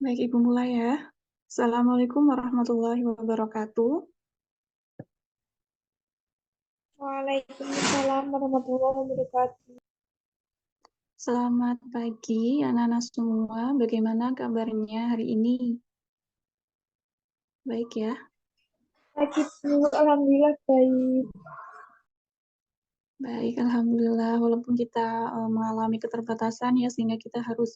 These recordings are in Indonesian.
Baik, Ibu mulai ya. Assalamualaikum warahmatullahi wabarakatuh. Waalaikumsalam warahmatullahi wabarakatuh. Selamat pagi, anak-anak semua. Bagaimana kabarnya hari ini? Baik ya. Pagi Bu, alhamdulillah baik. Baik, Alhamdulillah. Walaupun kita mengalami keterbatasan ya, sehingga kita harus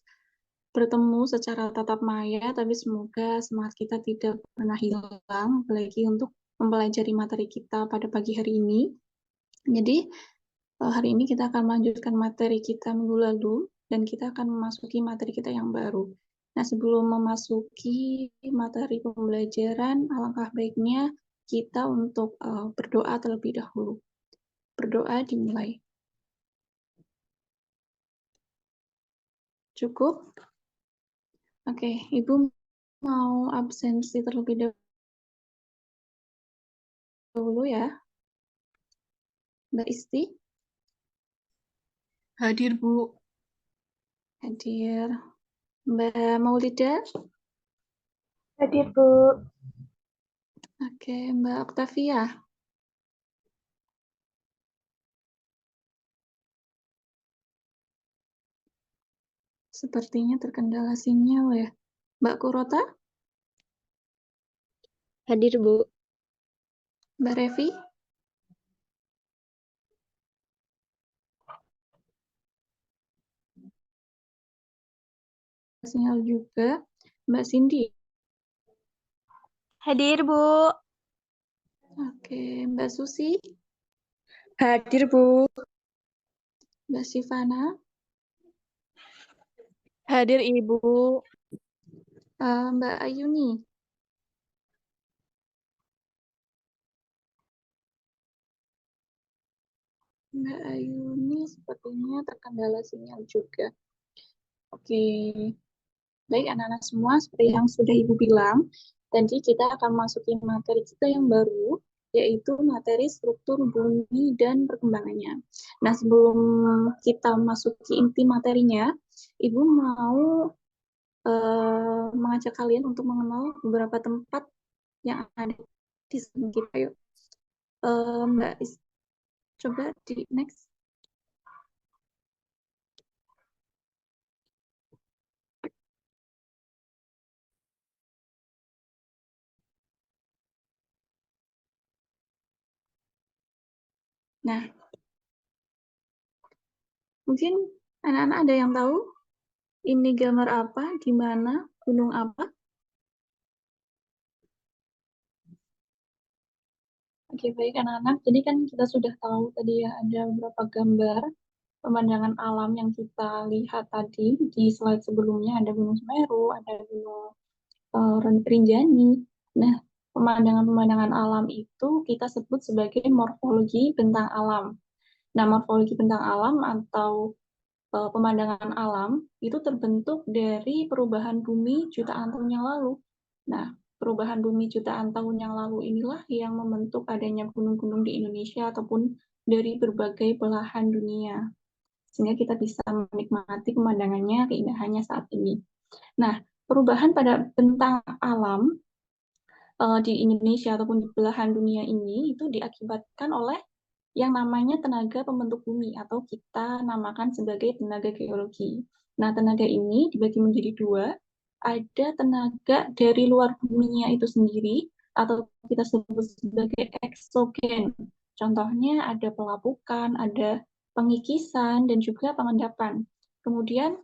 bertemu secara tatap maya, tapi semoga semangat kita tidak pernah hilang, apalagi untuk mempelajari materi kita pada pagi hari ini. Jadi, hari ini kita akan melanjutkan materi kita minggu lalu, dan kita akan memasuki materi kita yang baru. Nah, sebelum memasuki materi pembelajaran, alangkah baiknya kita untuk berdoa terlebih dahulu. Berdoa dimulai. Cukup? Oke, Ibu mau absensi terlebih dahulu ya. Mbak Isti? Hadir, Bu. Hadir. Mbak Maulida? Hadir Bu. Oke, Mbak Octavia? Sepertinya terkendala sinyal ya. Mbak Kurota? Hadir, Bu. Mbak Revi? Sinyal juga. Mbak Cindy? Hadir, Bu. Oke, Mbak Susi? Hadir, Bu. Mbak Sivana? Hadir, Ibu. Mbak Ayuni? Mbak Ayuni sepertinya terkendala sinyal juga. Oke, baik anak-anak semua, seperti yang sudah Ibu bilang, tadi kita akan masukin materi kita yang baru, yaitu materi struktur bumi dan perkembangannya. Nah, sebelum kita masuki inti materinya, Ibu mau mengajak kalian untuk mengenal beberapa tempat yang ada di samping kita. Yuk, Mbak Is, coba di next. Nah, mungkin anak-anak ada yang tahu ini gambar apa, di mana, gunung apa? Oke, baik anak-anak. Jadi kan kita sudah tahu tadi ya ada beberapa gambar pemandangan alam yang kita lihat tadi di slide sebelumnya. Ada Gunung Semeru, ada Gunung Rinjani. Nah, pemandangan-pemandangan alam itu kita sebut sebagai morfologi bentang alam. Nah, morfologi bentang alam atau pemandangan alam itu terbentuk dari perubahan bumi jutaan tahun yang lalu. Nah, perubahan bumi jutaan tahun yang lalu inilah yang membentuk adanya gunung-gunung di Indonesia ataupun dari berbagai belahan dunia. Sehingga kita bisa menikmati pemandangannya, keindahannya saat ini. Nah, perubahan pada bentang alam di Indonesia ataupun di belahan dunia ini itu diakibatkan oleh yang namanya tenaga pembentuk bumi atau kita namakan sebagai tenaga geologi. Nah, tenaga ini dibagi menjadi dua. Ada tenaga dari luar buminya itu sendiri atau kita sebut sebagai eksogen. Contohnya ada pelapukan, ada pengikisan, dan juga pengendapan. Kemudian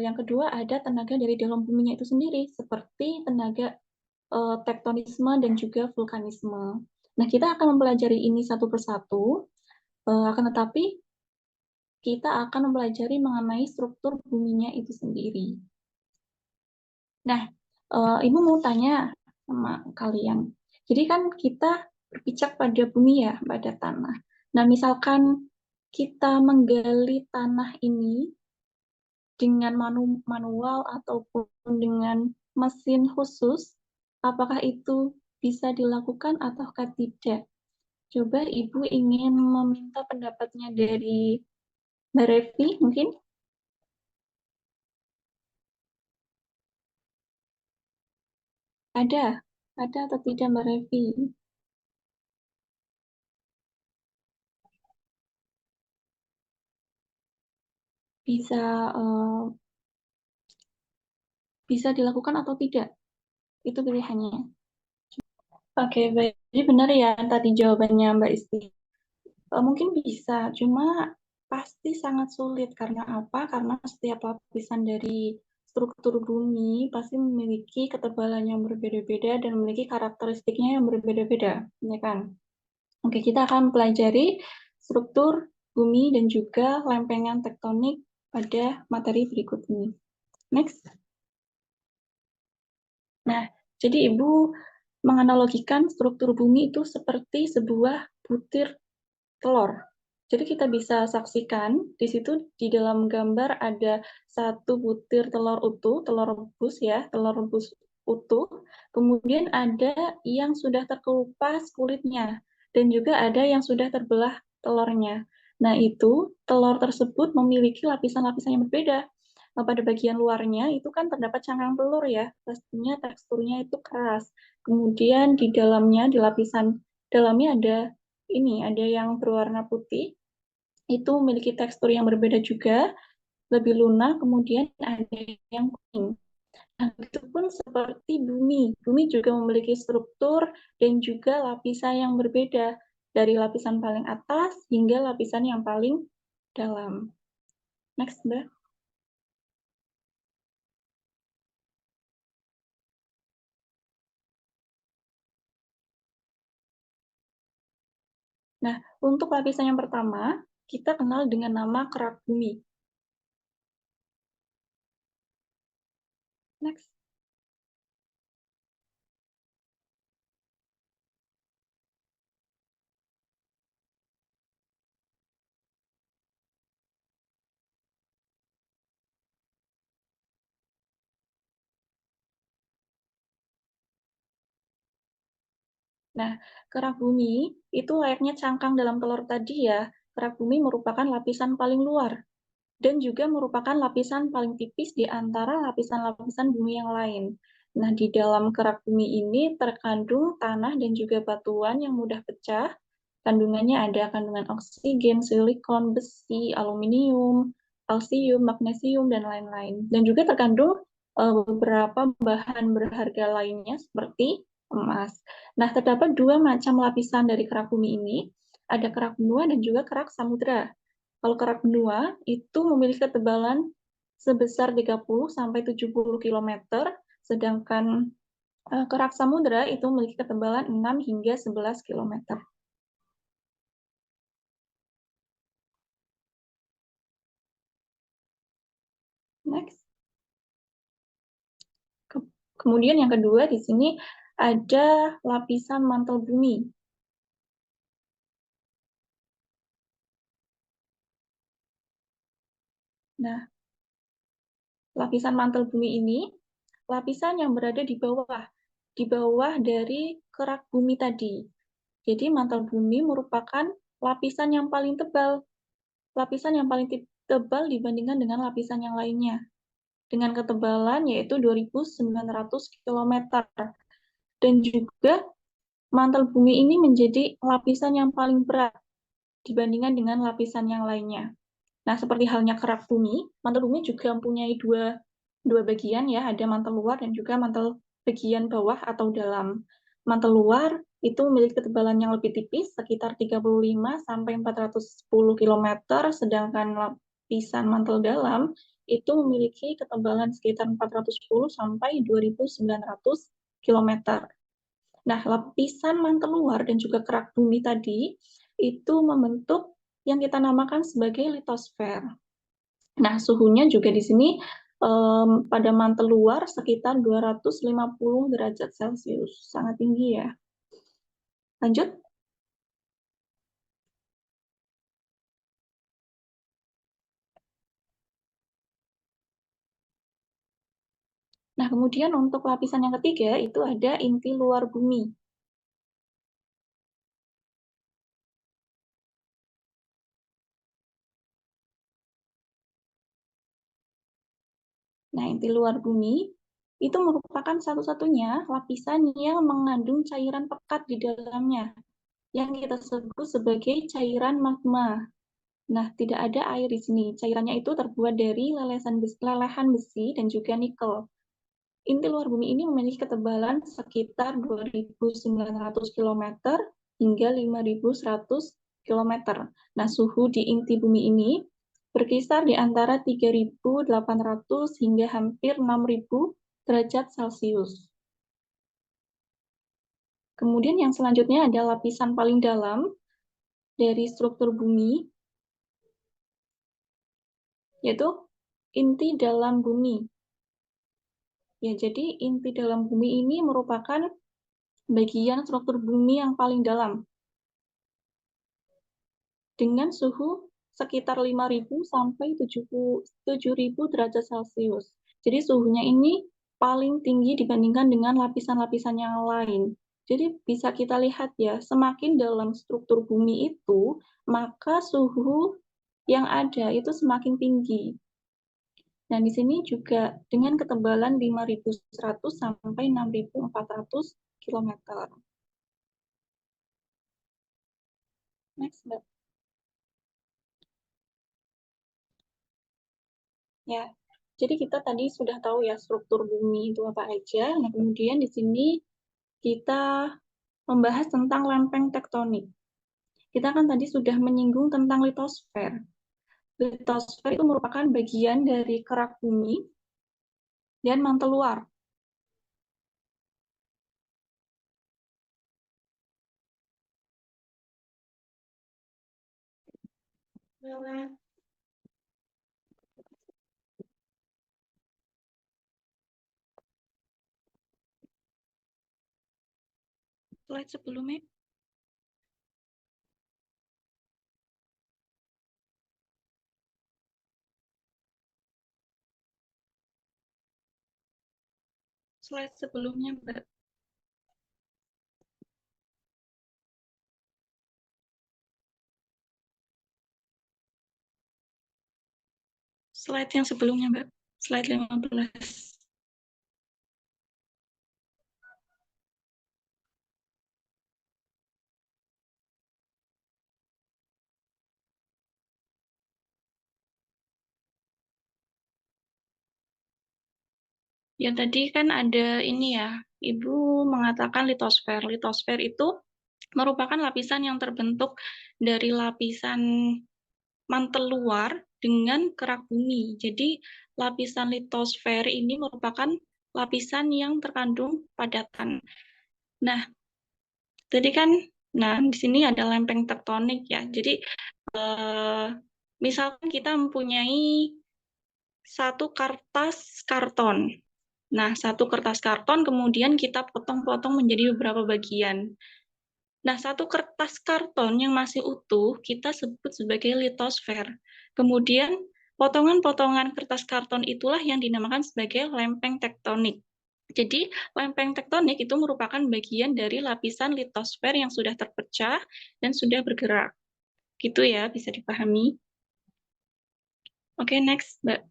yang kedua ada tenaga dari dalam buminya itu sendiri, seperti tenaga tektonisme dan juga vulkanisme. Nah, kita akan mempelajari ini satu persatu, akan tetapi kita akan mempelajari mengenai struktur buminya itu sendiri. Nah, Ibu mau tanya sama kalian. Jadi kan kita berpijak pada bumi ya, pada tanah. Nah, misalkan kita menggali tanah ini dengan manual ataupun dengan mesin khusus, apakah itu bisa dilakukan ataukah tidak? Coba Ibu ingin meminta pendapatnya dari Mbak Revi, mungkin? Ada atau tidak Mbak Revi? Bisa bisa dilakukan atau tidak? Itu pilihannya. Oke, baik. Jadi benar ya tadi jawabannya Mbak Isti. Mungkin bisa, cuma pasti sangat sulit. Karena apa? Karena setiap lapisan dari struktur bumi pasti memiliki ketebalan yang berbeda-beda dan memiliki karakteristiknya yang berbeda-beda, ya kan? Oke, kita akan pelajari struktur bumi dan juga lempengan tektonik pada materi berikut ini. Next. Nah, jadi Ibu menganalogikan struktur bumi itu seperti sebuah butir telur. Jadi kita bisa saksikan di situ di dalam gambar ada satu butir telur utuh, telur rebus ya, telur rebus utuh. Kemudian ada yang sudah terkelupas kulitnya dan juga ada yang sudah terbelah telurnya. Nah, itu telur tersebut memiliki lapisan-lapisan yang berbeda. Nah, pada bagian luarnya itu kan terdapat cangkang telur ya, pastinya teksturnya itu keras. Kemudian di dalamnya, di lapisan dalamnya ada yang berwarna putih, itu memiliki tekstur yang berbeda juga, lebih lunak, kemudian ada yang kuning. Nah, itu pun seperti bumi. Bumi juga memiliki struktur dan juga lapisan yang berbeda, dari lapisan paling atas hingga lapisan yang paling dalam. Next, Mbak. Nah, untuk lapisan yang pertama, kita kenal dengan nama kerak bumi. Next. Nah, kerak bumi itu layaknya cangkang dalam telur tadi ya. Kerak bumi merupakan lapisan paling luar dan juga merupakan lapisan paling tipis di antara lapisan-lapisan bumi yang lain. Nah, di dalam kerak bumi ini terkandung tanah dan juga batuan yang mudah pecah. Kandungannya ada kandungan oksigen, silikon, besi, aluminium, kalsium, magnesium, dan lain-lain. Dan juga terkandung beberapa bahan berharga lainnya seperti emas. Nah, terdapat dua macam lapisan dari kerak bumi ini. Ada kerak benua dan juga kerak samudra. Kalau kerak benua itu memiliki ketebalan sebesar 30 sampai 70 km, sedangkan kerak samudra itu memiliki ketebalan 6 hingga 11 km. Next. Kemudian yang kedua di sini ada lapisan mantel bumi. Nah, lapisan mantel bumi ini lapisan yang berada di bawah dari kerak bumi tadi. Jadi mantel bumi merupakan lapisan yang paling tebal, dibandingkan dengan lapisan yang lainnya, dengan ketebalan yaitu 2.900 km. Dan juga mantel bumi ini menjadi lapisan yang paling berat dibandingkan dengan lapisan yang lainnya. Nah, seperti halnya kerak bumi, mantel bumi juga mempunyai dua bagian ya, ada mantel luar dan juga mantel bagian bawah atau dalam. Mantel luar itu memiliki ketebalan yang lebih tipis, sekitar 35 sampai 410 km, sedangkan lapisan mantel dalam itu memiliki ketebalan sekitar 410 sampai 2.900 km. Nah, lapisan mantel luar dan juga kerak bumi tadi itu membentuk yang kita namakan sebagai litosfer. Nah, suhunya juga di sini pada mantel luar sekitar 250 derajat Celcius. Sangat tinggi ya. Lanjut. Nah, kemudian untuk lapisan yang ketiga itu ada inti luar bumi. Nah, inti luar bumi itu merupakan satu-satunya lapisan yang mengandung cairan pekat di dalamnya, yang kita sebut sebagai cairan magma. Nah, tidak ada air di sini. Cairannya itu terbuat dari lelehan besi dan juga nikel. Inti luar bumi ini memiliki ketebalan sekitar 2.900 km hingga 5.100 km. Nah, suhu di inti bumi ini berkisar di antara 3.800 hingga hampir 6.000 derajat Celcius. Kemudian yang selanjutnya ada lapisan paling dalam dari struktur bumi, yaitu inti dalam bumi. Ya, jadi inti dalam bumi ini merupakan bagian struktur bumi yang paling dalam, dengan suhu sekitar 5.000 sampai 7.000 derajat Celcius. Jadi suhunya ini paling tinggi dibandingkan dengan lapisan-lapisan yang lain. Jadi bisa kita lihat ya, semakin dalam struktur bumi itu, maka suhu yang ada itu semakin tinggi. Dan di sini juga dengan ketebalan 5.100 sampai 6.400 km. Next, Mbak. Ya, jadi kita tadi sudah tahu ya struktur bumi itu apa aja. Nah, kemudian di sini kita membahas tentang lempeng tektonik. Kita kan tadi sudah menyinggung tentang litosfer. Litosfer itu merupakan bagian dari kerak bumi dan mantel luar. Slide sebelumnya. Slide sebelumnya, Mbak. Slide yang sebelumnya, Mbak. Slide 15. Ya, tadi kan ada ini ya, Ibu mengatakan litosfer. Litosfer itu merupakan lapisan yang terbentuk dari lapisan mantel luar dengan kerak bumi. Jadi, lapisan litosfer ini merupakan lapisan yang terkandung padatan. Nah, tadi kan, di sini ada lempeng tektonik ya. Jadi, misalkan kita mempunyai satu kertas karton. Nah, satu kertas karton kemudian kita potong-potong menjadi beberapa bagian. Nah, satu kertas karton yang masih utuh kita sebut sebagai litosfer. Kemudian, potongan-potongan kertas karton itulah yang dinamakan sebagai lempeng tektonik. Jadi, lempeng tektonik itu merupakan bagian dari lapisan litosfer yang sudah terpecah dan sudah bergerak. Gitu ya, bisa dipahami. Oke, next, Mbak.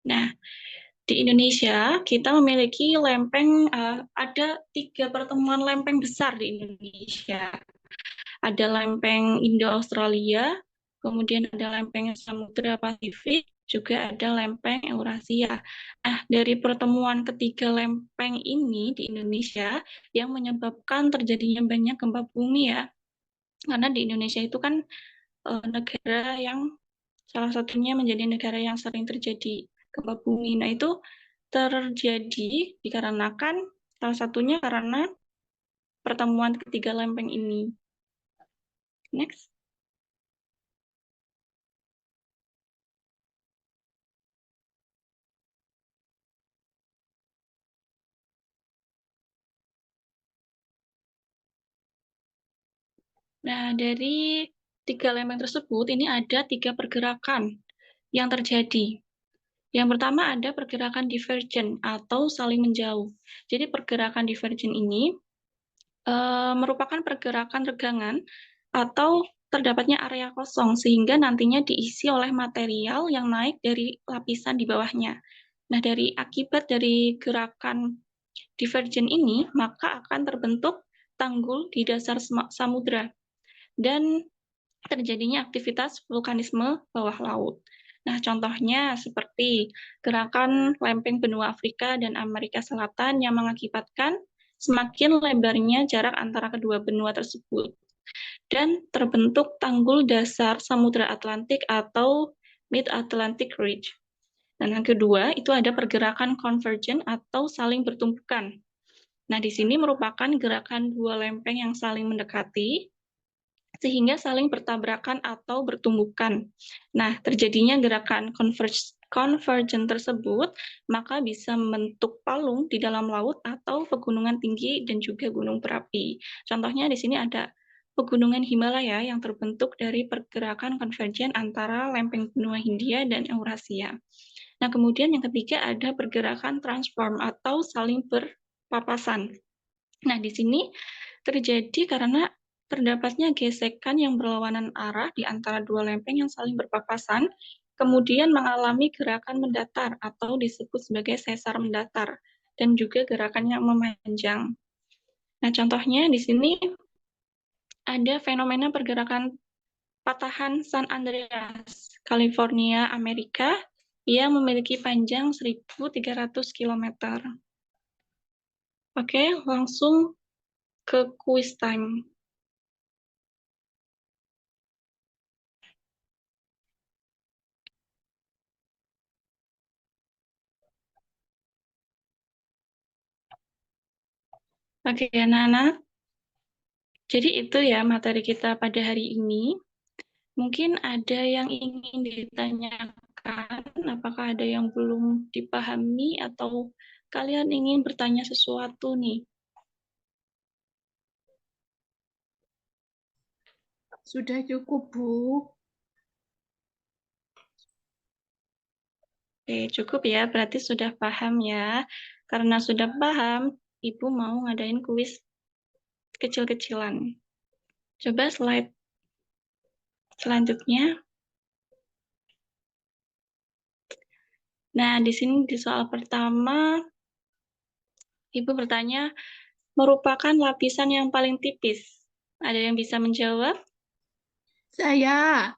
Nah, di Indonesia kita memiliki lempeng, ada 3 pertemuan lempeng besar di Indonesia. Ada lempeng Indo-Australia, kemudian ada lempeng Samudra Pasifik, juga ada lempeng Eurasia. Nah, dari pertemuan ketiga lempeng ini di Indonesia yang menyebabkan terjadinya banyak gempa bumi ya, karena di Indonesia itu kan negara yang salah satunya menjadi negara yang sering terjadi gempa bumi. Nah, itu terjadi dikarenakan salah satunya karena pertemuan ketiga lempeng ini. Next. Nah, dari tiga lempeng tersebut ini ada tiga pergerakan yang terjadi. Yang pertama ada pergerakan divergen atau saling menjauh. Jadi pergerakan divergen ini merupakan pergerakan regangan atau terdapatnya area kosong sehingga nantinya diisi oleh material yang naik dari lapisan di bawahnya. Nah, dari akibat dari gerakan divergen ini, maka akan terbentuk tanggul di dasar samudra dan terjadinya aktivitas vulkanisme bawah laut. Nah, contohnya seperti gerakan lempeng benua Afrika dan Amerika Selatan yang mengakibatkan semakin lebarnya jarak antara kedua benua tersebut dan terbentuk tanggul dasar Samudra Atlantik atau Mid-Atlantic Ridge. Dan yang kedua, itu ada pergerakan convergent atau saling bertumpukan. Nah, di sini merupakan gerakan dua lempeng yang saling mendekati, sehingga saling bertabrakan atau bertumbukan. Nah, terjadinya gerakan convergent tersebut, maka bisa membentuk palung di dalam laut atau pegunungan tinggi dan juga gunung berapi. Contohnya di sini ada pegunungan Himalaya yang terbentuk dari pergerakan konvergen antara lempeng benua Hindia dan Eurasia. Nah, kemudian yang ketiga ada pergerakan transform atau saling berpapasan. Nah, di sini terjadi karena terdapatnya gesekan yang berlawanan arah di antara dua lempeng yang saling berpapasan, kemudian mengalami gerakan mendatar atau disebut sebagai sesar mendatar, dan juga gerakan yang memanjang. Nah, contohnya di sini ada fenomena pergerakan patahan San Andreas, California, Amerika, yang memiliki panjang 1.300 km. Oke, langsung ke quiz time. Oke, anak-anak. Jadi itu ya materi kita pada hari ini. Mungkin ada yang ingin ditanyakan, apakah ada yang belum dipahami atau kalian ingin bertanya sesuatu nih? Sudah cukup, Bu. Oke, cukup ya, berarti sudah paham ya. Karena sudah paham, Ibu mau ngadain kuis kecil-kecilan. Coba slide selanjutnya. Nah, di sini di soal pertama, Ibu bertanya, merupakan lapisan yang paling tipis. Ada yang bisa menjawab? Saya.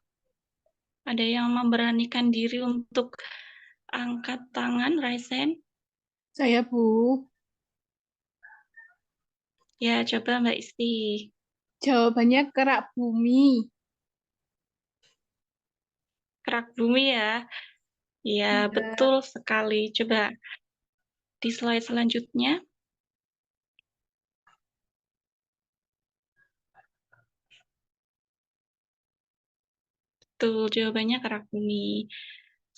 Ada yang memberanikan diri untuk angkat tangan, raise hand? Saya, Bu. Ya, coba Mbak Isti. Jawabannya kerak bumi. Kerak bumi ya. Ya, betul sekali. Coba di slide selanjutnya. Betul, jawabannya kerak bumi.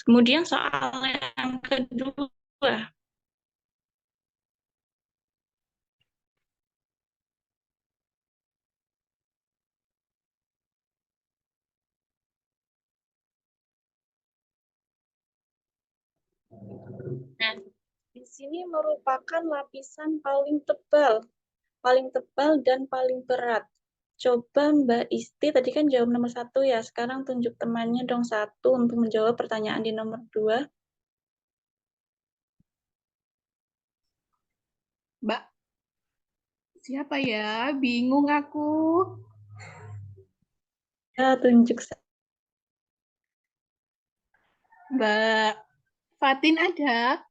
Kemudian soal yang kedua. Nah, di sini merupakan lapisan paling tebal dan paling berat. Coba Mbak Isti, tadi kan jawab nomor 1 ya, sekarang tunjuk temannya dong 1 untuk menjawab pertanyaan di nomor 2. Mbak, siapa ya? Bingung aku. Ya, tunjuk. Mbak Fatin ada?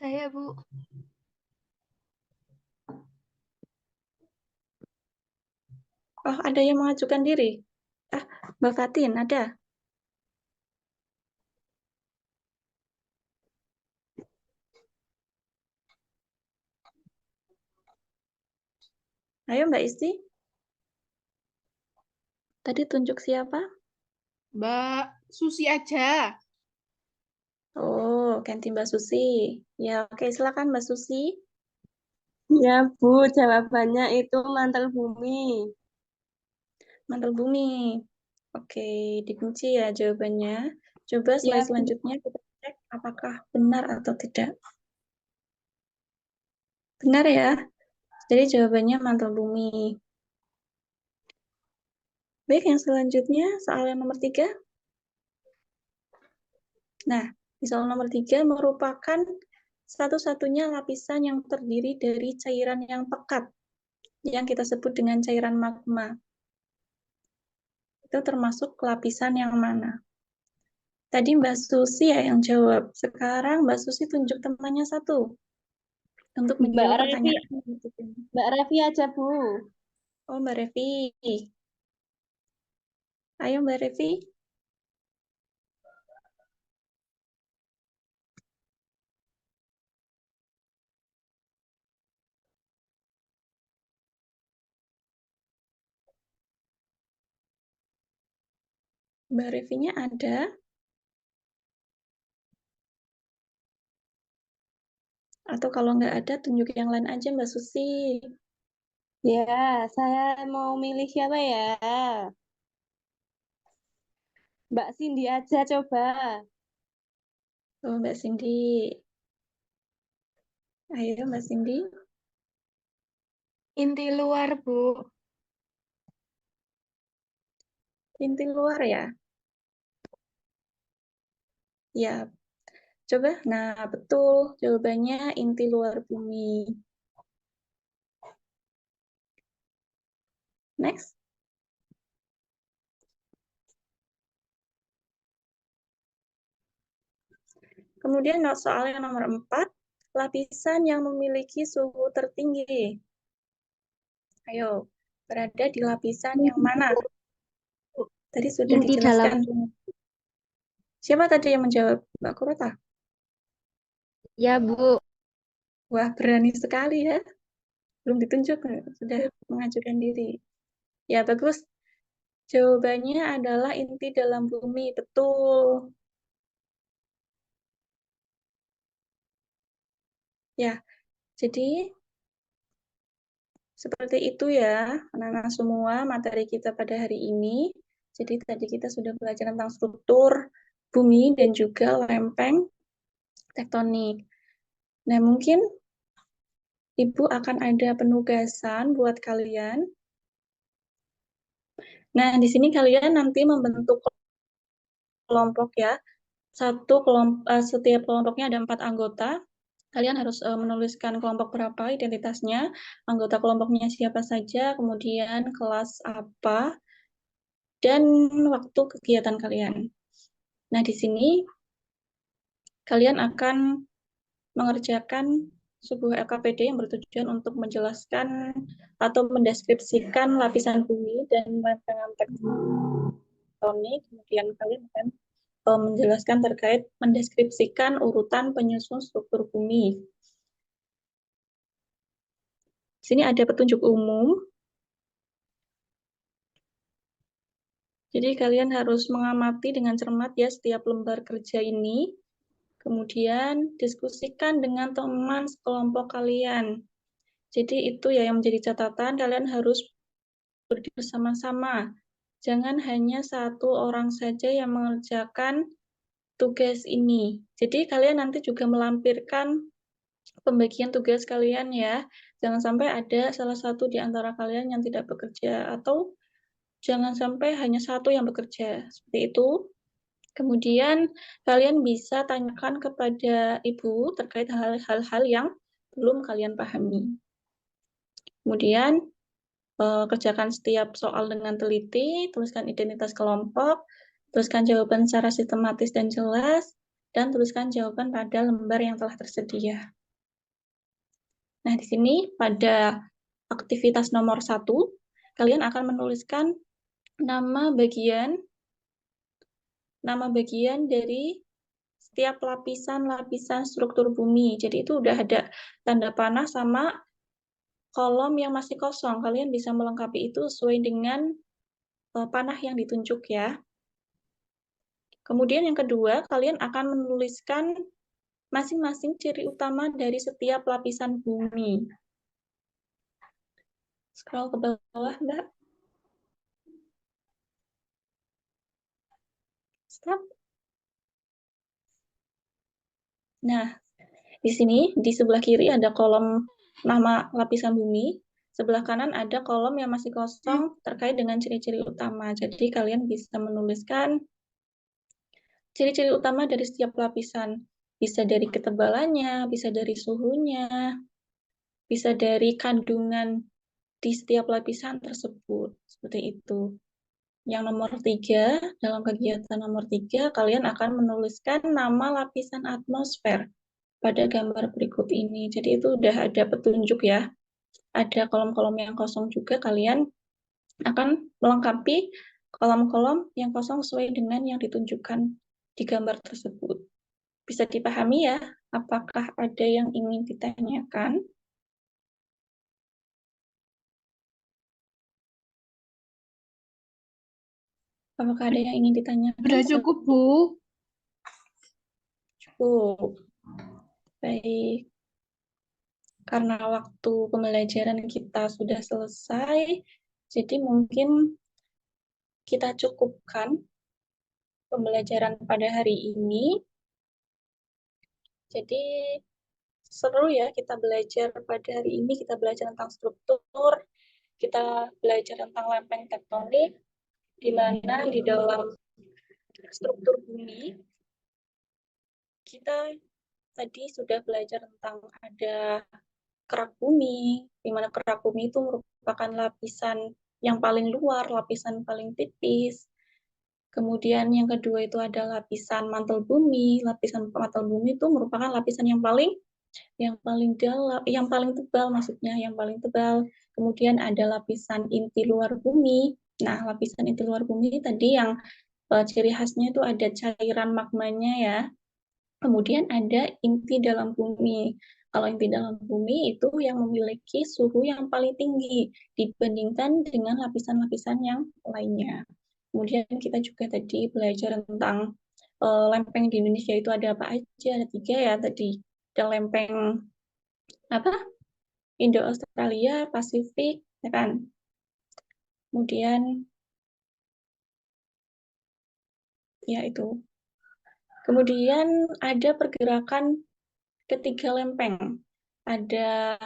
Saya, Bu. Oh, ada yang mengajukan diri? Mbak Fatin, ada? Ayo Mbak Isti. Tadi tunjuk siapa? Mbak Susi aja. Oh, ganti Mbak Susi. Ya, oke, silakan Mbak Susi. Ya, Bu, jawabannya itu mantel bumi. Mantel bumi. Oke, dikunci ya jawabannya. Coba Ya, slide Bu. selanjutnya kita cek apakah benar atau tidak. Benar ya. Jadi jawabannya mantel bumi. Baik, yang selanjutnya soal yang nomor 3. Nah, di soal nomor 3 merupakan satu-satunya lapisan yang terdiri dari cairan yang pekat, yang kita sebut dengan cairan magma. Itu termasuk lapisan yang mana? Tadi Mbak Susi ya yang jawab. Sekarang Mbak Susi tunjuk temannya satu untuk menjawab pertanyaan. Mbak Revi aja, Bu. Oh, Mbak Revi. Ayo Mbak Revi. Mbak Revinya ada? Atau kalau nggak ada, tunjuk yang lain aja Mbak Susi. Ya, saya mau milih siapa ya? Mbak Cindy aja coba. Oh, Mbak Cindy. Ayo Mbak Cindy. Inti luar, Bu. Inti luar ya? Ya, coba. Nah, betul. Jawabannya inti luar bumi. Next. Kemudian soal yang nomor 4, lapisan yang memiliki suhu tertinggi. Ayo, berada di lapisan yang mana? Tadi sudah Inti dalam. dijelaskan. Siapa tadi yang menjawab? Mbak Kurota? Ya, Bu. Wah, berani sekali ya. Belum ditunjuk, sudah mengajukan diri. Ya, bagus. Jawabannya adalah inti dalam bumi. Betul. Ya, jadi seperti itu ya, anak-anak semua materi kita pada hari ini. Jadi tadi kita sudah belajar tentang struktur bumi dan juga lempeng tektonik. Nah, mungkin Ibu akan ada penugasan buat kalian. Nah, di sini kalian nanti membentuk kelompok ya. Setiap kelompoknya ada 4 anggota. Kalian harus menuliskan kelompok berapa identitasnya, anggota kelompoknya siapa saja, kemudian kelas apa, dan waktu kegiatan kalian. Nah, di sini kalian akan mengerjakan sebuah LKPD yang bertujuan untuk menjelaskan atau mendeskripsikan lapisan bumi dan lempengan tektonik. Kemudian kalian akan menjelaskan terkait mendeskripsikan urutan penyusun struktur bumi. Di sini ada petunjuk umum. Jadi kalian harus mengamati dengan cermat ya setiap lembar kerja ini. Kemudian diskusikan dengan teman sekelompok kalian. Jadi itu ya yang menjadi catatan, kalian harus berdiri bersama-sama. Jangan hanya satu orang saja yang mengerjakan tugas ini. Jadi kalian nanti juga melampirkan pembagian tugas kalian ya. Jangan sampai ada salah satu di antara kalian yang tidak bekerja atau jangan sampai hanya satu yang bekerja. Seperti itu. Kemudian kalian bisa tanyakan kepada ibu terkait hal-hal yang belum kalian pahami. Kemudian kerjakan setiap soal dengan teliti, tuliskan identitas kelompok, tuliskan jawaban secara sistematis dan jelas, dan tuliskan jawaban pada lembar yang telah tersedia. Nah, di sini pada aktivitas nomor 1, kalian akan menuliskan nama bagian dari setiap lapisan-lapisan struktur bumi. Jadi itu udah ada tanda panah sama kolom yang masih kosong. Kalian bisa melengkapi itu sesuai dengan panah yang ditunjuk ya. Kemudian yang kedua, kalian akan menuliskan masing-masing ciri utama dari setiap lapisan bumi. Scroll ke bawah, Mbak. Stop. Nah, di sini di sebelah kiri ada kolom nama lapisan bumi. Sebelah kanan ada kolom yang masih kosong terkait dengan ciri-ciri utama. Jadi kalian bisa menuliskan ciri-ciri utama dari setiap lapisan. Bisa dari ketebalannya, bisa dari suhunya, bisa dari kandungan di setiap lapisan tersebut. Seperti itu. Yang nomor 3, dalam kegiatan nomor 3, kalian akan menuliskan nama lapisan atmosfer pada gambar berikut ini. Jadi itu udah ada petunjuk ya. Ada kolom-kolom yang kosong juga, kalian akan melengkapi kolom-kolom yang kosong sesuai dengan yang ditunjukkan di gambar tersebut. Bisa dipahami ya, apakah ada yang ingin ditanyakan? Apakah ada yang ingin ditanyakan? Sudah cukup, Bu. Cukup. Baik. Karena waktu pembelajaran kita sudah selesai, jadi mungkin kita cukupkan pembelajaran pada hari ini. Jadi seru ya kita belajar pada hari ini, kita belajar tentang struktur, kita belajar tentang lempeng tektonik, di mana di dalam struktur bumi, kita tadi sudah belajar tentang ada kerak bumi, di mana kerak bumi itu merupakan lapisan yang paling luar, lapisan paling tipis. Kemudian yang kedua itu ada lapisan mantel bumi. Lapisan mantel bumi itu merupakan lapisan yang paling dalam, yang paling tebal maksudnya, yang paling tebal. Kemudian ada lapisan inti luar bumi. Nah, lapisan inti luar bumi tadi yang ciri khasnya itu ada cairan magmanya ya. Kemudian ada inti dalam bumi. Kalau inti dalam bumi itu yang memiliki suhu yang paling tinggi dibandingkan dengan lapisan-lapisan yang lainnya. Kemudian kita juga tadi belajar tentang lempeng di Indonesia itu ada apa aja, ada 3 ya tadi. Ada lempeng apa? Indo-Australia, Pasifik, ya kan? Kemudian ya itu. Kemudian ada pergerakan ketiga lempeng. Ada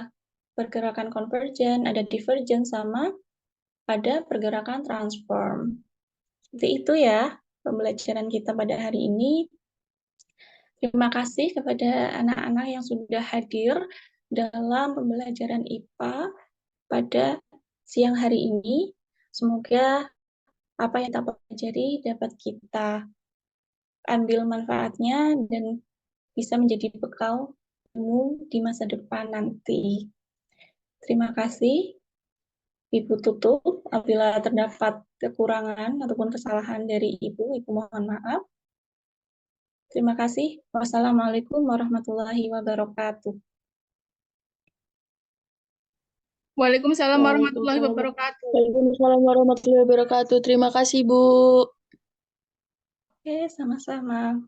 pergerakan konvergen, ada divergen, sama ada pergerakan transform. Seperti itu ya pembelajaran kita pada hari ini. Terima kasih kepada anak-anak yang sudah hadir dalam pembelajaran IPA pada siang hari ini. Semoga apa yang kita pelajari dapat kita ambil manfaatnya dan bisa menjadi bekal di masa depan nanti. Terima kasih. Ibu tutup. Apabila terdapat kekurangan ataupun kesalahan dari Ibu mohon maaf. Terima kasih. Wassalamualaikum warahmatullahi wabarakatuh. Waalaikumsalam warahmatullahi wabarakatuh. Waalaikumsalam warahmatullahi wabarakatuh. Terima kasih, Bu. Oke, sama-sama.